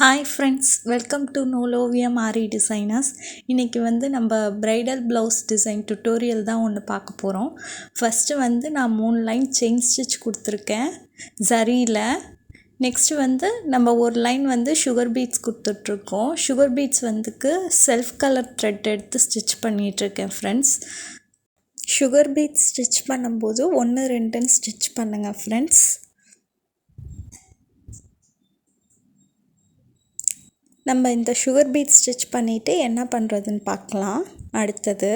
Hi friends, welcome to Nooloviyam aari designers. இன்னைக்கு நம்ம bridal blouse design tutorial தான் ஒன்று பார்க்க போகிறோம். ஃபஸ்ட்டு நான் 3 லைன் செயின் ஸ்டிச் கொடுத்துருக்கேன் ஜரியில். நெக்ஸ்ட்டு நம்ம ஒரு லைன் சுகர் பீட்ஸ் கொடுத்துட்ருக்கோம். Sugar beads self colour thread எடுத்து ஸ்டிச் பண்ணிகிட்ருக்கேன் ஃப்ரெண்ட்ஸ். சுகர் பீட்ஸ் ஸ்டிச் பண்ணும்போது 1 2ன்னு ஸ்டிச் பண்ணுங்கள் ஃப்ரெண்ட்ஸ். நம்ம இந்த சுகர் பீட் ஸ்டிச் பண்ணிவிட்டு என்ன பண்ணுறதுன்னு பார்க்கலாம். அடுத்தது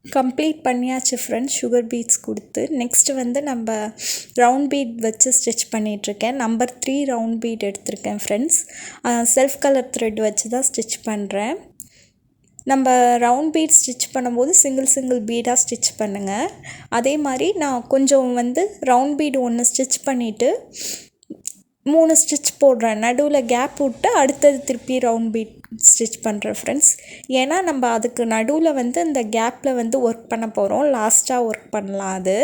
கம்ப்ளீட் பண்ணியாச்சு ஃப்ரெண்ட்ஸ் சுகர் பீட்ஸ் கொடுத்து. நெக்ஸ்ட்டு நம்ம ரவுண்ட் பீட் வச்சு ஸ்டிச் பண்ணிகிட்ருக்கேன். நம்பர் 3 ரவுண்ட் பீட் எடுத்திருக்கேன் ஃப்ரெண்ட்ஸ். செல்ஃப் கலர் த்ரெட் வச்சு தான் ஸ்டிச் பண்ணுறேன். நம்ம ரவுண்ட் பீட் ஸ்டிச் பண்ணும்போது சிங்கிள் பீடாக ஸ்டிச் பண்ணுங்கள். அதே மாதிரி நான் கொஞ்சம் ரவுண்ட் பீட் 1 ஸ்டிச் பண்ணிவிட்டு 3 ஸ்டிச் போடுறேன். நடுவில் கேப் விட்டு அடுத்தது திருப்பி ரவுண்ட் பீட் ஸ்டிச் பண்ணுறேன் ஃப்ரெண்ட்ஸ். ஏன்னா நம்ம அதுக்கு நடுவில் இந்த கேப்பில் ஒர்க் பண்ண போகிறோம். லாஸ்ட்டாக ஒர்க் பண்ணலாம். அது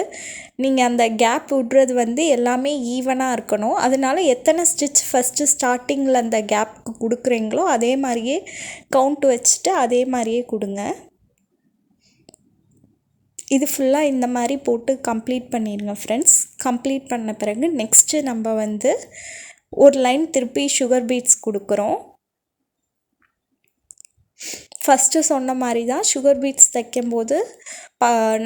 நீங்கள் அந்த கேப் விடுறது எல்லாமே ஈவனாக இருக்கணும். அதனால எத்தனை ஸ்டிச் ஃபஸ்ட்டு ஸ்டார்டிங்கில் அந்த கேப்புக்கு கொடுக்குறீங்களோ அதே மாதிரியே கவுண்ட் வச்சுட்டு அதே மாதிரியே கொடுங்க. இது ஃபுல்லாக இந்த மாதிரி போட்டு கம்ப்ளீட் பண்ணிடுங்க ஃப்ரெண்ட்ஸ். கம்ப்ளீட் பண்ண பிறகு நெக்ஸ்ட்டு நம்ம ஒரு லைன் திருப்பி சுகர் பீட்ஸ் கொடுக்குறோம். ஃபஸ்ட்டு சொன்ன மாதிரி தான் சுகர் பீட்ஸ் தைக்கும்போது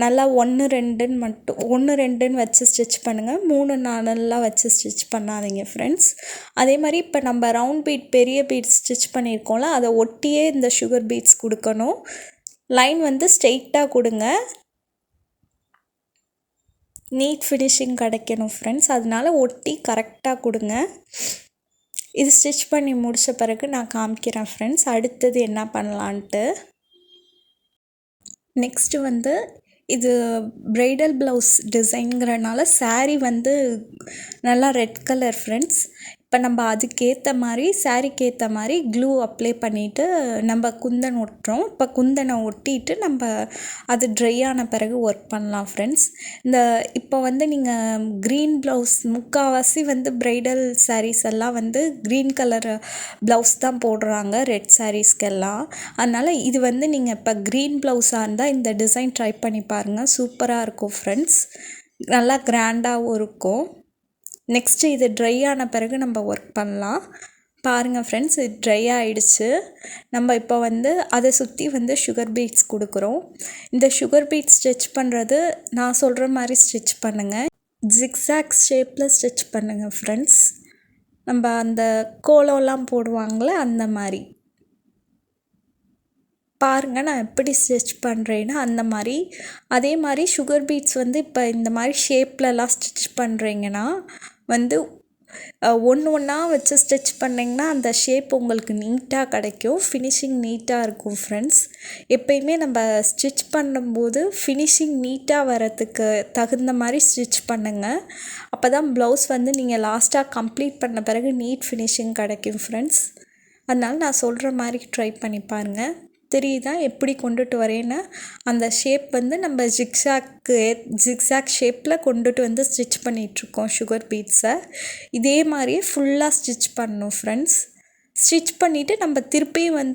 நல்லா 1 2ன்னு மட்டும் 1 2ன்னு வச்சு ஸ்டிச் பண்ணுங்கள். 3 4லாம் வச்சு ஸ்டிச் பண்ணாதீங்க ஃப்ரெண்ட்ஸ். அதே மாதிரி இப்போ நம்ம ரவுண்ட் பீட் பெரிய பீட் ஸ்டிச் பண்ணியிருக்கோம்ல அதை ஒட்டியே இந்த சுகர் பீட்ஸ் கொடுக்கணும். லைன் ஸ்ட்ரெயிட்டாக கொடுங்க. நீட் ஃபினிஷிங் கிடைக்கணும் ஃப்ரெண்ட்ஸ். அதனால ஒட்டி கரெக்டாக கொடுங்க. இது ஸ்டிச் பண்ணி முடித்த பிறகு நான் காமிக்கிறேன் ஃப்ரெண்ட்ஸ் அடுத்தது என்ன பண்ணலான்ட்டு. நெக்ஸ்ட்டு இது ப்ரைடல் ப்ளவுஸ் டிசைன்கிறனால சாரீ நல்லா ரெட் கலர் ஃப்ரெண்ட்ஸ். இப்போ நம்ம அதுக்கேற்ற மாதிரி சாரீக்கு ஏற்ற மாதிரி க்ளூ அப்ளை பண்ணிவிட்டு நம்ம குந்தன் ஒட்டுறோம். இப்போ குந்தனை ஒட்டிட்டு நம்ம அது ட்ரை ஆன பிறகு ஒர்க் பண்ணலாம் ஃப்ரெண்ட்ஸ். இப்போ நீங்கள் க்ரீன் ப்ளவுஸ் முக்கால்வாசி ப்ரைடல் சாரீஸ் எல்லாம் க்ரீன் கலர் ப்ளவுஸ் தான் போடுறாங்க ரெட் சாரீஸ்க்கெல்லாம். அதனால் இது நீங்கள் இப்போ க்ரீன் ப்ளவுஸாக இருந்தால் இந்த டிசைன் ட்ரை பண்ணி பாருங்கள். சூப்பராக இருக்கும் ஃப்ரெண்ட்ஸ். நல்லா கிராண்டாகவும் இருக்கும். நெக்ஸ்ட்டு இது ட்ரை ஆன பிறகு நம்ம ஒர்க் பண்ணலாம். பாருங்கள் ஃப்ரெண்ட்ஸ் இது ட்ரை ஆகிடுச்சு. நம்ம இப்போ அதை சுற்றி சுகர் பீட்ஸ் கொடுக்குறோம். இந்த சுகர் பீட்ஸ் ஸ்டிச் பண்ணுறது நான் சொல்கிற மாதிரி ஸ்டிச் பண்ணுங்கள். ஜிக்ஸாக் ஷேப்பில் ஸ்டிச் பண்ணுங்கள் ஃப்ரெண்ட்ஸ். நம்ம அந்த கோலம்லாம் போடுவாங்களே அந்த மாதிரி பாருங்கள் நான் எப்படி ஸ்டிச் பண்ணுறேன்னா அந்த மாதிரி. அதே மாதிரி சுகர் பீட்ஸ் இப்போ இந்த மாதிரி ஷேப்லலாம் ஸ்டிச் பண்ணுறீங்கன்னா ஒன்று ஒன்றா வச்சு ஸ்டிச் பண்ணிங்கன்னா அந்த ஷேப் உங்களுக்கு நீட்டாக கிடைக்கும். ஃபினிஷிங் நீட்டாக இருக்கும் ஃப்ரெண்ட்ஸ். எப்பயுமே நம்ம ஸ்டிச் பண்ணும்போது ஃபினிஷிங் நீட்டாக வரத்துக்கு தகுந்த மாதிரி ஸ்டிச் பண்ணுங்கள். அப்போ தான் ப்ளவுஸ் நீங்கள் லாஸ்ட்டாக கம்ப்ளீட் பண்ண பிறகு நீட் ஃபினிஷிங் கிடைக்கும் ஃப்ரெண்ட்ஸ். அதனால் நான் சொல்கிற மாதிரி ட்ரை பண்ணி பாருங்கள். தெரியுதா எப்படி கொண்டுட்டு வரேன்னு. அந்த ஷேப் நம்ம ஜிக்ஸாக் ஷேப்பில் கொண்டுட்டு ஸ்டிச் பண்ணிகிட்ருக்கோம் சுகர் பீட்ஸை. இதே மாதிரியே ஃபுல்லாக ஸ்டிச் பண்ணணும் ஃப்ரெண்ட்ஸ். ஸ்டிச் பண்ணிவிட்டு நம்ம திருப்பியும்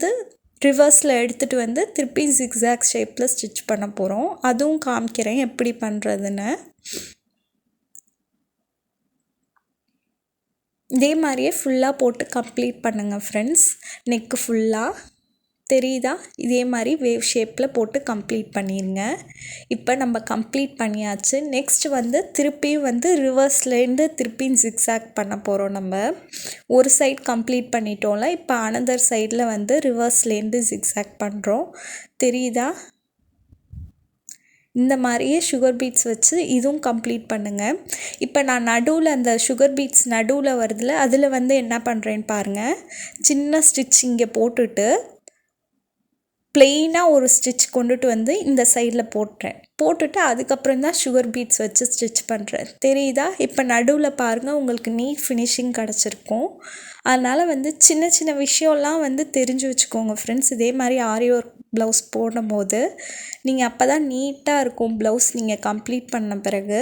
ரிவர்ஸில் எடுத்துகிட்டு திருப்பி ஜிக்ஸாக் ஷேப்பில் ஸ்டிச் பண்ண போகிறோம். அதுவும் காமிக்கிறேன் எப்படி பண்ணுறதுன்னு. இதே மாதிரியே ஃபுல்லாக போட்டு கம்ப்ளீட் பண்ணுங்கள் ஃப்ரெண்ட்ஸ். நெக்கு ஃபுல்லாக தெரியுதா இதே மாதிரி வேவ் ஷேப்பில் போட்டு கம்ப்ளீட் பண்ணிடுங்க. இப்போ நம்ம கம்ப்ளீட் பண்ணியாச்சு. நெக்ஸ்ட்டு திருப்பியும் ரிவர்ஸ்லேருந்து திருப்பியும் ஜிக்ஸாக் பண்ண போகிறோம். நம்ம ஒரு சைட் கம்ப்ளீட் பண்ணிட்டோம்ல. இப்போ அனதர் சைடில் ரிவர்ஸ்லேருந்து ஜிக்ஸாக் பண்ணுறோம். தெரியுதா இந்த மாதிரியே சுகர் பீட்ஸ் வச்சு இதுவும் கம்ப்ளீட் பண்ணுங்கள். இப்போ நான் நடுவில் அந்த சுகர் பீட்ஸ் நடுவில் வருதுல அதில் என்ன பண்ணுறேன்னு பாருங்கள். சின்ன ஸ்டிச் இங்கே போட்டுட்டு ப்ளெயினாக ஒரு ஸ்டிச் கொண்டுட்டு இந்த சைடில் போட்டுட்டு அதுக்கப்புறம் தான் சுகர் பீட்ஸ் வச்சு ஸ்டிச் பண்ணுறேன். தெரியுதா இப்போ நடுவில் பாருங்கள் உங்களுக்கு நீட் ஃபினிஷிங் கிடச்சிருக்கும். அதனால் சின்ன சின்ன விஷயம்லாம் தெரிஞ்சு வச்சுக்கோங்க ஃப்ரெண்ட்ஸ். இதே மாதிரி ஆரி ஒர்க் ப்ளவுஸ் போடும்போது நீங்கள் அப்போ தான் நீட்டாக இருக்கும் ப்ளவுஸ் நீங்கள் கம்ப்ளீட் பண்ண பிறகு.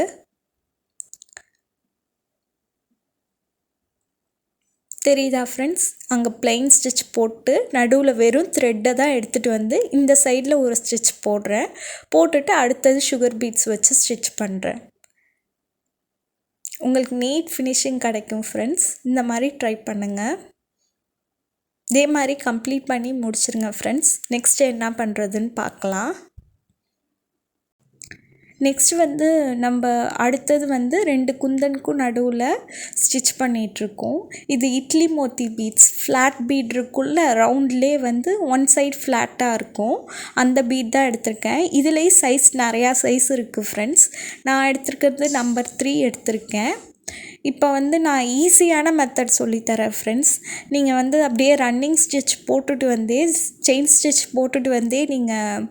தெரியுதா ஃப்ரெண்ட்ஸ்? அங்கே பிளைன் ஸ்டிச் போட்டு நடுவில் வெறும் த்ரெட்டை தான் எடுத்துகிட்டு வந்து இந்த சைடில் ஒரு ஸ்டிச் போடுறேன். போட்டுட்டு அடுத்தது சுகர் பீட்ஸ் வச்சு ஸ்டிச் பண்ணுறேன். உங்களுக்கு நீட் ஃபினிஷிங் கிடைக்கும் ஃப்ரெண்ட்ஸ். இந்த மாதிரி ட்ரை பண்ணுங்கள். இதே மாதிரி கம்ப்ளீட் பண்ணி முடிச்சிருங்க ஃப்ரெண்ட்ஸ். நெக்ஸ்ட் என்ன பண்ணுறதுன்னு பார்க்கலாம். நெக்ஸ்ட் வந்து நம்ம அடுத்தது வந்து 2 குந்தனுக்கும் நடுவில் ஸ்டிச் பண்ணிகிட்ருக்கோம். இது இட்லி மோத்தி பீட்ஸ். ஃப்ளாட் பீட் இருக்குள்ள ரவுண்ட்லேயே வந்து ஒன் சைட் ஃப்ளாட்டாக இருக்கும். அந்த பீட் தான் எடுத்திருக்கேன். இதுலேயே சைஸ் நிறையா சைஸ் இருக்குது ஃப்ரெண்ட்ஸ். நான் எடுத்திருக்கிறது நம்பர் 3 எடுத்திருக்கேன். இப்போ வந்து நான் ஈஸியான மெத்தட் சொல்லித்தரேன் ஃப்ரெண்ட்ஸ். நீங்கள் வந்து அப்படியே ரன்னிங் ஸ்டிச் போட்டுட்டு வந்தே செயின் ஸ்டிச் போட்டுட்டு வந்தே நீங்கள்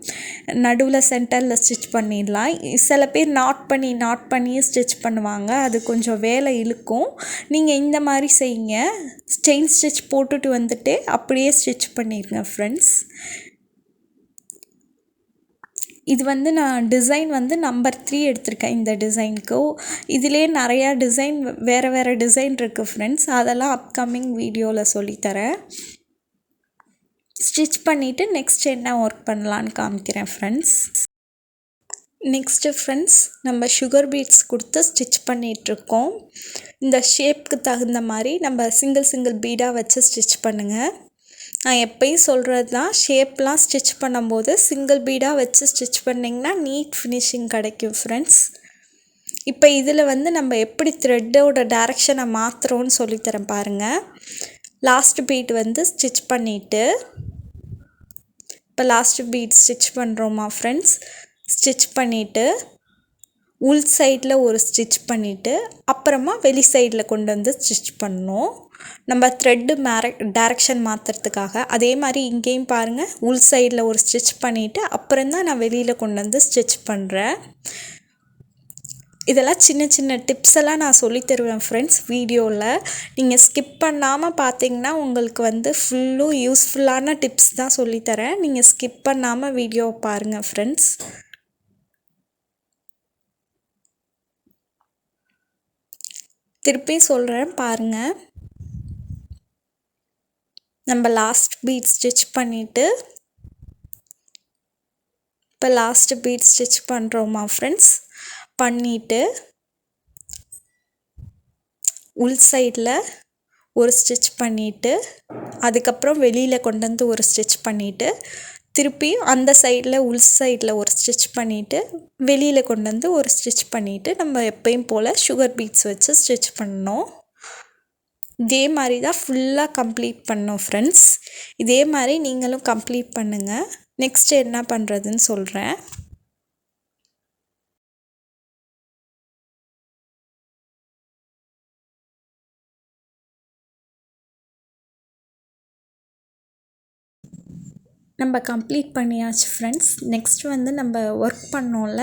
நடுவில் சென்டரில் ஸ்டிச் பண்ணிடலாம். சில பேர் நாட் பண்ணி ஸ்டிச் பண்ணுவாங்க. அது கொஞ்சம் வேலை இழுக்கும். நீங்கள் இந்த மாதிரி செய்யுங்க. செயின் ஸ்டிச் போட்டுட்டு வந்துட்டு அப்படியே ஸ்டிச் பண்ணிடுங்க ஃப்ரெண்ட்ஸ். இது வந்து நான் டிசைன் வந்து நம்பர் 3 எடுத்திருக்கேன் இந்த டிசைனுக்கு. இதிலே நிறையா டிசைன் வேறு டிசைன் இருக்குது ஃப்ரெண்ட்ஸ். அதெல்லாம் அப்கமிங் வீடியோவில் சொல்லித்தரேன். ஸ்டிச் பண்ணிவிட்டு நெக்ஸ்ட் என்ன ஒர்க் பண்ணலான்னு காமிக்கிறேன் ஃப்ரெண்ட்ஸ். நெக்ஸ்ட்டு ஃப்ரெண்ட்ஸ், நம்ம சுகர் பீட்ஸ் கொடுத்து ஸ்டிச் பண்ணிகிட்ருக்கோம். இந்த ஷேப்புக்கு தகுந்த மாதிரி நம்ம சிங்கிள் பீடாக வச்சு ஸ்டிச் பண்ணுங்கள். நான் எப்பயும் சொல்கிறது தான், ஷேப்லாம் ஸ்டிச் பண்ணும்போது சிங்கிள் பீடாக வச்சு ஸ்டிச் பண்ணிங்கன்னா நீட் ஃபினிஷிங் கிடைக்கும் ஃப்ரெண்ட்ஸ். இப்போ இதில் வந்து நம்ம எப்படி த்ரெட்டோட டைரெக்ஷனை மாற்றுறோன்னு சொல்லித்தரேன் பாருங்கள். லாஸ்ட் பீட் வந்து ஸ்டிச் பண்ணிவிட்டு இப்போ லாஸ்ட் பீட் ஸ்டிச் பண்ணுறோமா ஃப்ரெண்ட்ஸ். ஸ்டிச் பண்ணிவிட்டு உள் சைடில் ஒரு ஸ்டிச் பண்ணிவிட்டு அப்புறமா வெளி சைடில் கொண்டு வந்து ஸ்டிச் பண்ணணும். நம்ம த்ரெட்டு டைரெக்ஷன் மாற்றுறதுக்காக. அதே மாதிரி இங்கேயும் பாருங்கள், உள் சைடில் ஒரு ஸ்டிச் பண்ணிவிட்டு அப்புறம்தான் நான் வெளியில் கொண்டு வந்து ஸ்டிச் பண்ணுறேன். இதெல்லாம் சின்ன டிப்ஸ் எல்லாம் நான் சொல்லித்தருவேன் ஃப்ரெண்ட்ஸ் வீடியோவில். நீங்கள் ஸ்கிப் பண்ணாமல் பார்த்தீங்கன்னா உங்களுக்கு வந்து ஃபுல்லும் யூஸ்ஃபுல்லான டிப்ஸ் தான் சொல்லித்தரேன். நீங்கள் ஸ்கிப் பண்ணாமல் வீடியோவை பாருங்கள் ஃப்ரெண்ட்ஸ். திருப்பி சொல்கிறேன் பாருங்கள். நம்ம லாஸ்ட் பீட் ஸ்டிச் பண்ணிவிட்டு இப்போ லாஸ்ட் பீட் ஸ்டிச் பண்ணுறோமா ஃப்ரெண்ட்ஸ். பண்ணிவிட்டு உள் சைடில் ஒரு ஸ்டிச் பண்ணிவிட்டு அதுக்கப்புறம் வெளியில் கொண்டு வந்து ஒரு ஸ்டிச் பண்ணிவிட்டு திருப்பி அந்த சைடில் உள் சைடில் ஒரு ஸ்டிச் பண்ணிவிட்டு வெளியில் கொண்டு வந்து ஒரு ஸ்டிச் பண்ணிவிட்டு நம்ம எப்பயும் போல் சுகர் பீட்ஸ் வச்சு ஸ்டிச் பண்ணணும். இதே மாதிரி தான் ஃபுல்லாக கம்ப்ளீட் பண்ணோம் ஃப்ரெண்ட்ஸ். இதே மாதிரி நீங்களும் கம்ப்ளீட் பண்ணுங்கள். நெக்ஸ்ட்டு என்ன பண்ணுறதுன்னு சொல்கிறேன். நம்ம கம்ப்ளீட் பண்ணியாச்சு ஃப்ரெண்ட்ஸ். நெக்ஸ்ட் வந்து நம்ம ஒர்க் பண்ணோம்ல,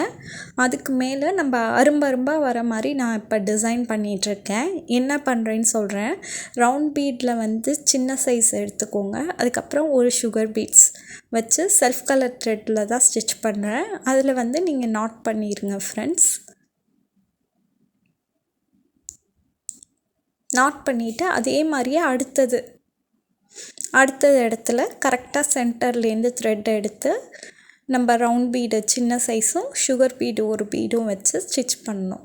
அதுக்கு மேலே நம்ம அரும்பாக வர மாதிரி நான் இப்போ டிசைன் பண்ணிகிட்ருக்கேன். என்ன பண்ணுறேன்னு சொல்கிறேன். ரவுண்ட் பீடில் வந்து சின்ன சைஸ் எடுத்துக்கோங்க. அதுக்கப்புறம் ஒரு சுகர் பீட்ஸ் வச்சு செல்ஃப் கலர் த்ரெட்டில் தான் ஸ்டிச் பண்ணுறேன். அதில் வந்து நீங்கள் நாட் பண்ணிடுங்க ஃப்ரெண்ட்ஸ். நாட் பண்ணிவிட்டு அதே மாதிரியே அடுத்தது இடத்துல கரெக்டாக சென்டர்லேருந்து த்ரெட் எடுத்து நம்ம ரவுண்ட் பீடு சின்ன சைஸும் சுகர் பீடு ஒரு பீடும் வச்சு ஸ்டிச் பண்ணணும்.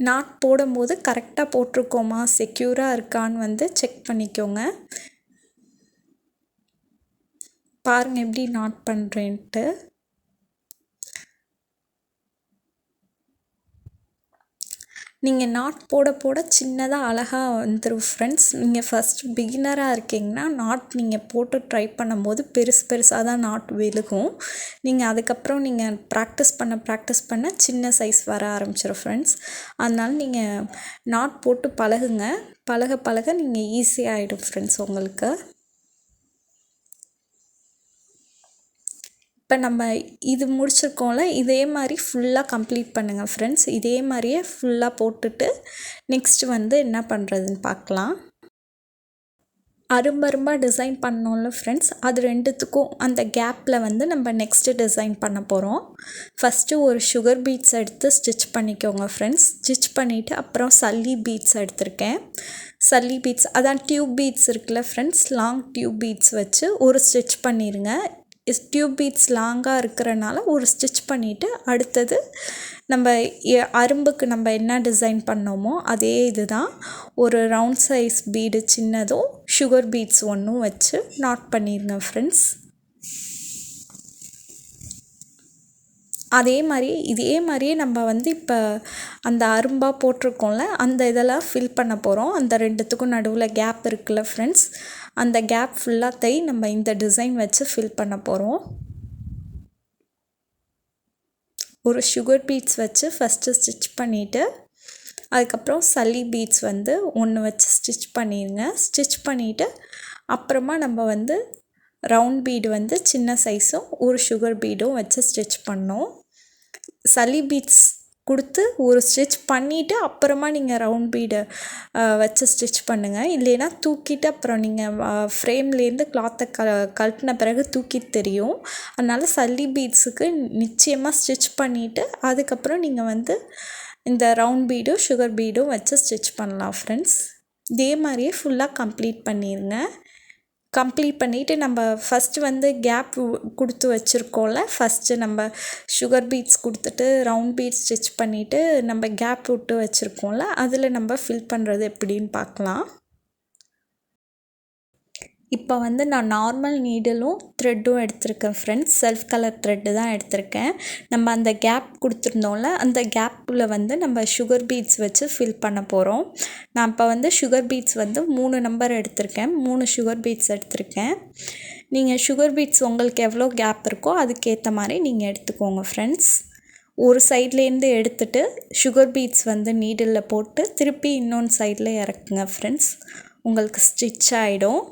நாட் போடும்போது கரெக்டாக போட்டிருக்கோமா, செக்யூராக இருக்கான்னு வந்து செக் பண்ணிக்கோங்க. பாருங்கள் எப்படி நாட் பண்ணுறேன்ட்டு. நீங்கள் நாட் போட சின்னதாக அழகாக வந்துடும் ஃப்ரெண்ட்ஸ். நீங்கள் ஃபஸ்ட்டு பிகினராக இருக்கீங்கன்னா நாட் நீங்கள் போட்டு ட்ரை பண்ணும்போது பெருசாக தான் நாட் விழுகும். நீங்கள் அதுக்கப்புறம் நீங்கள் ப்ராக்டிஸ் பண்ண சின்ன சைஸ் வர ஆரம்பிச்சிடும் ஃப்ரெண்ட்ஸ். அதனால் நீங்கள் நாட் போட்டு பழகுங்க. பழக நீங்கள் ஈஸியாகிடும் ஃப்ரெண்ட்ஸ் உங்களுக்கு. இப்போ நம்ம இது முடிச்சிருக்கோம்ல, இதே மாதிரி ஃபுல்லாக கம்ப்ளீட் பண்ணுங்கள் ஃப்ரெண்ட்ஸ். இதே மாதிரியே ஃபுல்லாக போட்டுட்டு நெக்ஸ்ட் வந்து என்ன பண்ணுறதுன்னு பார்க்கலாம். அரும்பரும்பாக டிசைன் பண்ணோம்ல ஃப்ரெண்ட்ஸ், அது ரெண்டுத்துக்கும் அந்த கேப்பில் வந்து நம்ம நெக்ஸ்ட்டு டிசைன் பண்ண போகிறோம். ஃபஸ்ட்டு ஒரு சுகர் பீட்ஸ் எடுத்து ஸ்டிச் பண்ணிக்கோங்க ஃப்ரெண்ட்ஸ். ஸ்டிச் பண்ணிவிட்டு அப்புறம் சல்லி பீட்ஸ் எடுத்திருக்கேன். சல்லி பீட்ஸ் அதான் டியூப் பீட்ஸ் இருக்குல்ல ஃப்ரெண்ட்ஸ், லாங் டியூப் பீட்ஸ் வச்சு ஒரு ஸ்டிச் பண்ணிடுங்க. டியூப் பீட்ஸ் லாங்காக இருக்கிறனால ஒரு ஸ்டிச் பண்ணிவிட்டு அடுத்தது நம்ம அரும்புக்கு நம்ம என்ன டிசைன் பண்ணோமோ அதே இது தான், ஒரு ரவுண்ட் சைஸ் பீடு சின்னதும் சுகர் பீட்ஸ் ஒன்றும் வச்சு நாட் பண்ணிடுங்க ஃப்ரெண்ட்ஸ். இதே மாதிரியே நம்ம வந்து இப்போ அந்த அரும்பாக போட்டிருக்கோம்ல அந்த இதெல்லாம் ஃபில் பண்ண போகிறோம். அந்த ரெண்டுத்துக்கும் நடுவில் கேப் இருக்குல்ல ஃப்ரெண்ட்ஸ், அந்த கேப் ஃபுல்லாக நம்ம இந்த டிசைன் வச்சு ஃபில் பண்ண போகிறோம். ஒரு சுகர் பீட்ஸ் வச்சு ஃபஸ்ட்டு ஸ்டிச் பண்ணிவிட்டு அதுக்கப்புறம் சல்லி பீட்ஸ் வந்து ஒன்று வச்சு ஸ்டிச் பண்ணிடுங்க. ஸ்டிச் பண்ணிவிட்டு அப்புறமா நம்ம வந்து ரவுண்ட் பீடு வந்து சின்ன சைஸும் ஒரு சுகர் பீடும் வச்சு ஸ்டிச் பண்ணோம். சல்லி பீட்ஸ் கொடுத்து ஒரு ஸ்டிச் பண்ணிவிட்டு அப்புறமா நீங்கள் ரவுண்ட் பீடை வச்சு ஸ்டிச் பண்ணுங்கள். இல்லைன்னா தூக்கிட்டு அப்புறம் நீங்கள் ஃப்ரேம்லேருந்து கிளாத்தை கழட்டின பிறகு தூக்கிட்டு தெரியும். அதனால் சல்லி பீட்ஸுக்கு நிச்சயமாக ஸ்டிச் பண்ணிவிட்டு அதுக்கப்புறம் நீங்கள் வந்து இந்த ரவுண்ட் பீடும் சுகர் பீடும் வச்சு ஸ்டிச் பண்ணலாம் ஃப்ரெண்ட்ஸ். இதே மாதிரியே ஃபுல்லாக கம்ப்ளீட் பண்ணிடுங்க. கம்ப்ளீட் பண்ணிவிட்டு நம்ம ஃபஸ்ட்டு வந்து கேப் கொடுத்து வச்சுருக்கோம்ல, ஃபஸ்ட்டு நம்ம சுகர் பீட்ஸ் கொடுத்துட்டு ரவுண்ட் பீட்ஸ் ஸ்டிச் பண்ணிவிட்டு நம்ம கேப் விட்டு வச்சுருக்கோம்ல, அதில் நம்ம ஃபில் பண்ணுறது எப்படின்னு பார்க்கலாம். இப்போ வந்து நான் நார்மல் நீடலும் த்ரெட்டும் எடுத்திருக்கேன் ஃப்ரெண்ட்ஸ். செல்ஃப் கலர் த்ரெட்டு தான் எடுத்திருக்கேன். நம்ம அந்த கேப் கொடுத்துருந்தோம்ல, அந்த கேப்பில் வந்து நம்ம சுகர் பீட்ஸ் வச்சு ஃபில் பண்ண போகிறோம். நான் இப்போ வந்து சுகர் பீட்ஸ் வந்து 3 நம்பர் எடுத்திருக்கேன். 3 சுகர் பீட்ஸ் எடுத்திருக்கேன். நீங்கள் சுகர் பீட்ஸ் உங்களுக்கு எவ்வளோ கேப் இருக்கோ அதுக்கேற்ற மாதிரி நீங்கள் எடுத்துக்கோங்க ஃப்ரெண்ட்ஸ். ஒரு சைட்லேருந்து எடுத்துகிட்டு சுகர் பீட்ஸ் வந்து நீடிலில் போட்டு திருப்பி இன்னொன்று சைடில் இறக்குங்க ஃப்ரெண்ட்ஸ். உங்களுக்கு ஸ்டிச் ஆகிடும்.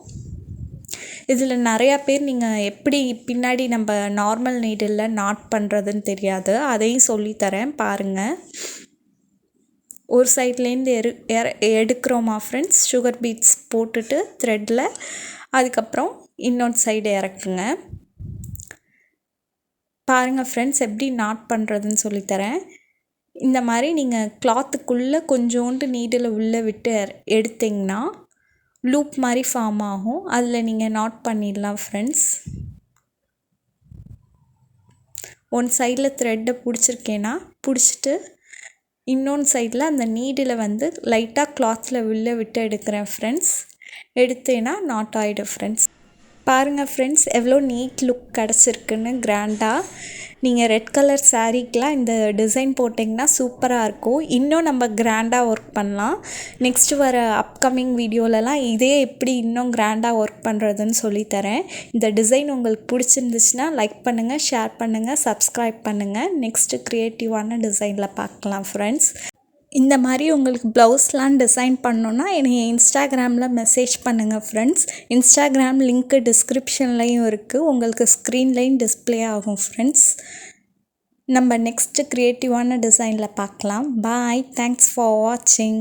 இதில் நிறையா பேர் நீங்கள் எப்படி பின்னாடி நம்ம நார்மல் நீடிலில் நாட் பண்ணுறதுன்னு தெரியாது, அதையும் சொல்லித்தரேன் பாருங்கள். ஒரு சைட்லேருந்து எடுக்கிறோமா ஃப்ரெண்ட்ஸ், சுகர் பீட்ஸ் போட்டுட்டு த்ரெட்டில் அதுக்கப்புறம் இன்னொரு சைடு இறக்குங்க. பாருங்கள் ஃப்ரெண்ட்ஸ் எப்படி நாட் பண்ணுறதுன்னு சொல்லித்தரேன். இந்த மாதிரி நீங்கள் கிளாத்துக்குள்ளே கொஞ்சோண்டு நீடில் உள்ளே விட்டு எடுத்திங்கன்னா லூப் மாதிரி ஃபார்ம் ஆகும். அதில் நீங்கள் நாட் பண்ணிடலாம் ஃப்ரெண்ட்ஸ். ஒன் சைடில் த்ரெட்டை பிடிச்சிருக்கேன்னா பிடிச்சிட்டு இன்னொன்று சைடில் அந்த நீடில் வந்து லைட்டாக கிளாத்தில் உள்ளே விட்டு எடுக்கிறேன் ஃப்ரெண்ட்ஸ். எடுத்தேன்னா நாட் ஆகிடும் ஃப்ரெண்ட்ஸ். பாருங்கள் ஃப்ரெண்ட்ஸ் எவ்வளோ நீட் லுக் கிடச்சிருக்குன்னு கிராண்டாக. நீங்கள் ரெட் கலர் சாரீக்கெலாம் இந்த டிசைன் போட்டிங்கன்னா சூப்பராக இருக்கும். இன்னும் நம்ம கிராண்டாக ஒர்க் பண்ணலாம். நெக்ஸ்ட்டு வர அப்கமிங் வீடியோலலாம் இதே எப்படி இன்னும் கிராண்டாக ஒர்க் பண்ணுறதுன்னு சொல்லித்தரேன். இந்த டிசைன் உங்களுக்கு பிடிச்சிருந்துச்சுன்னா லைக் பண்ணுங்கள், ஷேர் பண்ணுங்கள், சப்ஸ்கிரைப் பண்ணுங்கள். நெக்ஸ்ட்டு க்ரியேட்டிவான டிசைனில் பார்க்கலாம் ஃப்ரெண்ட்ஸ். இந்த மாதிரி உங்களுக்கு ப்ளவுஸ்லாம் டிசைன் பண்ணோன்னா என்னை இன்ஸ்டாகிராமில் மெசேஜ் பண்ணுங்கள் ஃப்ரெண்ட்ஸ். இன்ஸ்டாகிராம் லிங்க்கு டிஸ்கிரிப்ஷன்லேயும் இருக்குது, உங்களுக்கு ஸ்க்ரீன்லேயும் டிஸ்பிளே ஆகும் ஃப்ரெண்ட்ஸ். நம்ம நெக்ஸ்ட்டு க்ரியேட்டிவான டிசைனில் பார்க்கலாம். பாய், தேங்க்ஸ் ஃபார் வாட்சிங்.